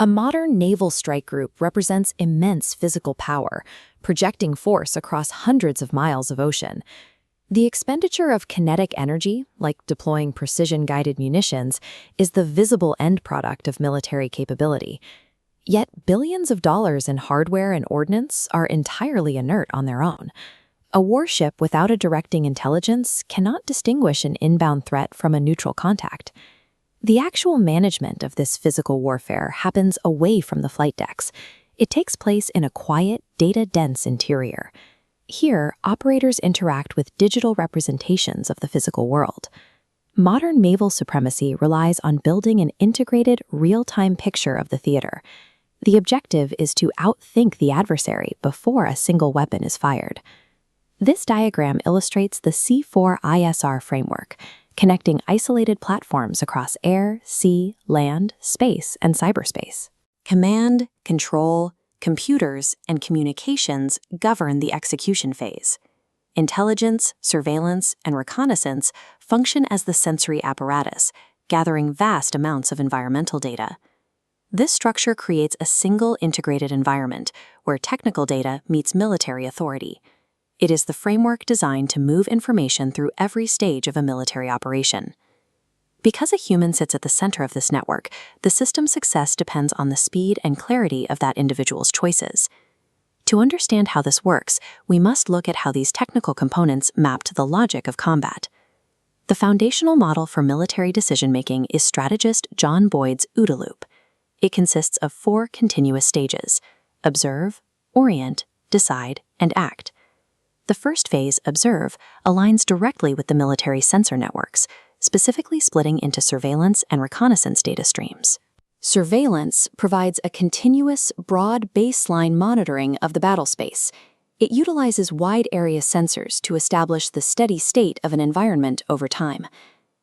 A modern naval strike group represents immense physical power, projecting force across hundreds of miles of ocean. The expenditure of kinetic energy, like deploying precision-guided munitions, is the visible end product of military capability. Yet billions of dollars in hardware and ordnance are entirely inert on their own. A warship without a directing intelligence cannot distinguish an inbound threat from a neutral contact. The actual management of this physical warfare happens away from the flight decks. It takes place in a quiet, data-dense interior. Here, operators interact with digital representations of the physical world. Modern naval supremacy relies on building an integrated, real-time picture of the theater. The objective is to outthink the adversary before a single weapon is fired. This diagram illustrates the C4ISR framework, connecting isolated platforms across air, sea, land, space, and cyberspace. Command, control, computers, and communications govern the execution phase. Intelligence, surveillance, and reconnaissance function as the sensory apparatus, gathering vast amounts of environmental data. This structure creates a single integrated environment where technical data meets military authority. It is the framework designed to move information through every stage of a military operation. Because a human sits at the center of this network, the system's success depends on the speed and clarity of that individual's choices. To understand how this works, we must look at how these technical components map to the logic of combat. The foundational model for military decision-making is strategist John Boyd's OODA loop. It consists of 4 continuous stages: observe, orient, decide, and act. The first phase, observe, aligns directly with the military sensor networks, specifically splitting into surveillance and reconnaissance data streams. Surveillance provides a continuous, broad baseline monitoring of the battle space. It utilizes wide-area sensors to establish the steady state of an environment over time.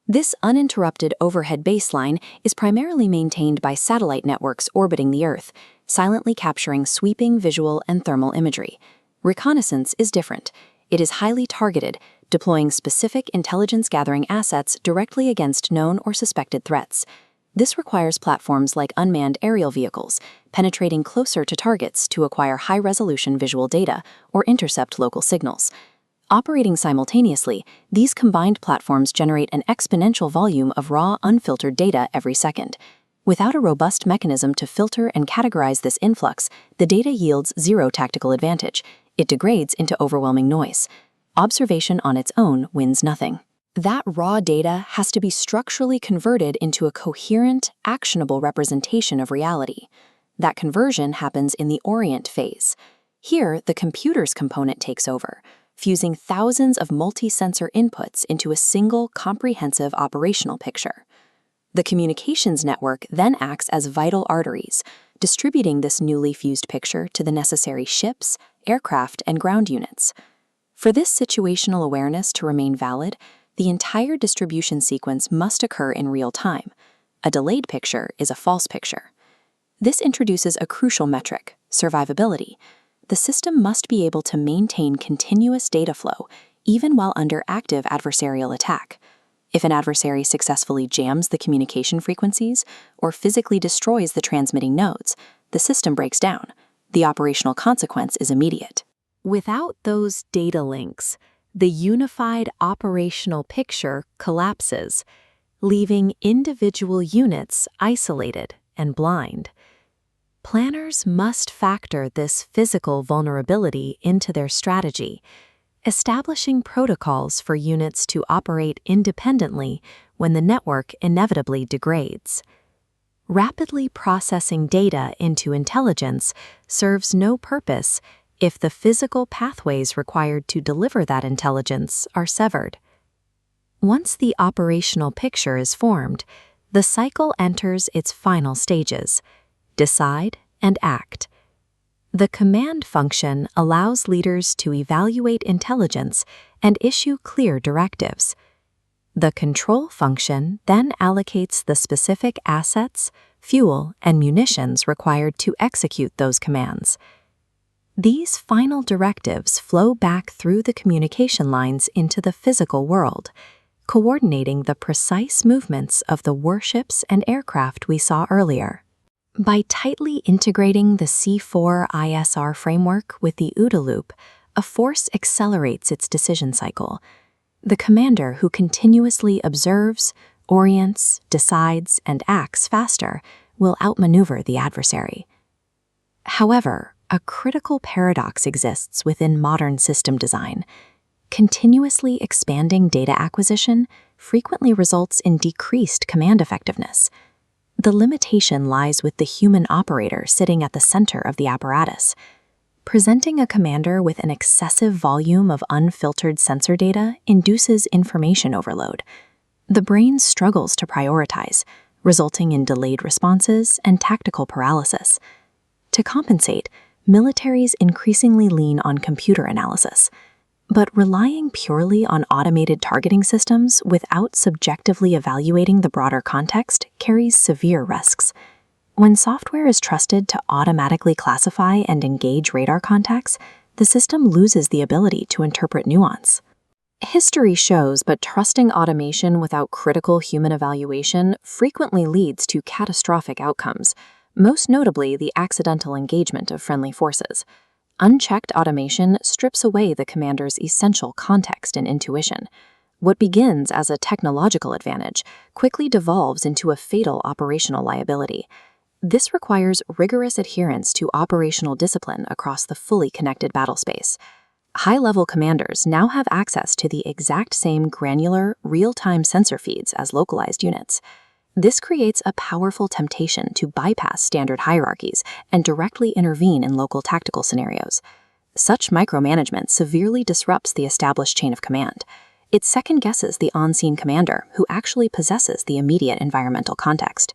This uninterrupted overhead baseline is primarily maintained by satellite networks orbiting the Earth, silently capturing sweeping visual and thermal imagery. Reconnaissance is different. It is highly targeted, deploying specific intelligence-gathering assets directly against known or suspected threats. This requires platforms like unmanned aerial vehicles, penetrating closer to targets to acquire high-resolution visual data or intercept local signals. Operating simultaneously, these combined platforms generate an exponential volume of raw, unfiltered data every second. Without a robust mechanism to filter and categorize this influx, the data yields zero tactical advantage. It degrades into overwhelming noise. Observation on its own wins nothing. That raw data has to be structurally converted into a coherent, actionable representation of reality. That conversion happens in the orient phase. Here, the computer's component takes over, fusing thousands of multi-sensor inputs into a single, comprehensive operational picture. The communications network then acts as vital arteries, distributing this newly fused picture to the necessary ships, aircraft, and ground units. For this situational awareness to remain valid, the entire distribution sequence must occur in real time. A delayed picture is a false picture. This introduces a crucial metric: survivability. The system must be able to maintain continuous data flow, even while under active adversarial attack. If an adversary successfully jams the communication frequencies or physically destroys the transmitting nodes, the system breaks down. The operational consequence is immediate. Without those data links, the unified operational picture collapses, leaving individual units isolated and blind. Planners must factor this physical vulnerability into their strategy, establishing protocols for units to operate independently when the network inevitably degrades. Rapidly processing data into intelligence serves no purpose if the physical pathways required to deliver that intelligence are severed. Once the operational picture is formed, the cycle enters its final stages: decide and act. The command function allows leaders to evaluate intelligence and issue clear directives. The control function then allocates the specific assets, fuel, and munitions required to execute those commands. These final directives flow back through the communication lines into the physical world, coordinating the precise movements of the warships and aircraft we saw earlier. By tightly integrating the C4ISR framework with the OODA loop, a force accelerates its decision cycle. The commander who continuously observes, orients, decides, and acts faster will outmaneuver the adversary. However, a critical paradox exists within modern system design. Continuously expanding data acquisition frequently results in decreased command effectiveness. The limitation lies with the human operator sitting at the center of the apparatus. Presenting a commander with an excessive volume of unfiltered sensor data induces information overload. The brain struggles to prioritize, resulting in delayed responses and tactical paralysis. To compensate, militaries increasingly lean on computer analysis. But relying purely on automated targeting systems without subjectively evaluating the broader context carries severe risks. When software is trusted to automatically classify and engage radar contacts, the system loses the ability to interpret nuance. History shows, but trusting automation without critical human evaluation frequently leads to catastrophic outcomes, most notably the accidental engagement of friendly forces. Unchecked automation strips away the commander's essential context and intuition. What begins as a technological advantage quickly devolves into a fatal operational liability. This requires rigorous adherence to operational discipline across the fully connected battlespace. High-level commanders now have access to the exact same granular, real-time sensor feeds as localized units. This creates a powerful temptation to bypass standard hierarchies and directly intervene in local tactical scenarios. Such micromanagement severely disrupts the established chain of command. It second-guesses the on-scene commander who actually possesses the immediate environmental context.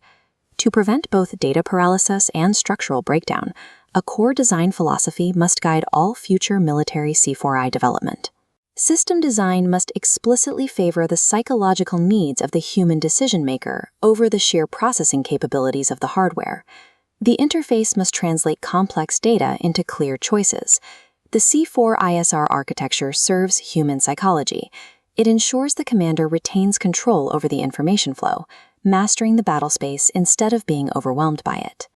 To prevent both data paralysis and structural breakdown, a core design philosophy must guide all future military C4I development. System design must explicitly favor the psychological needs of the human decision-maker over the sheer processing capabilities of the hardware. The interface must translate complex data into clear choices. The C4ISR architecture serves human psychology. It ensures the commander retains control over the information flow, mastering the battlespace instead of being overwhelmed by it.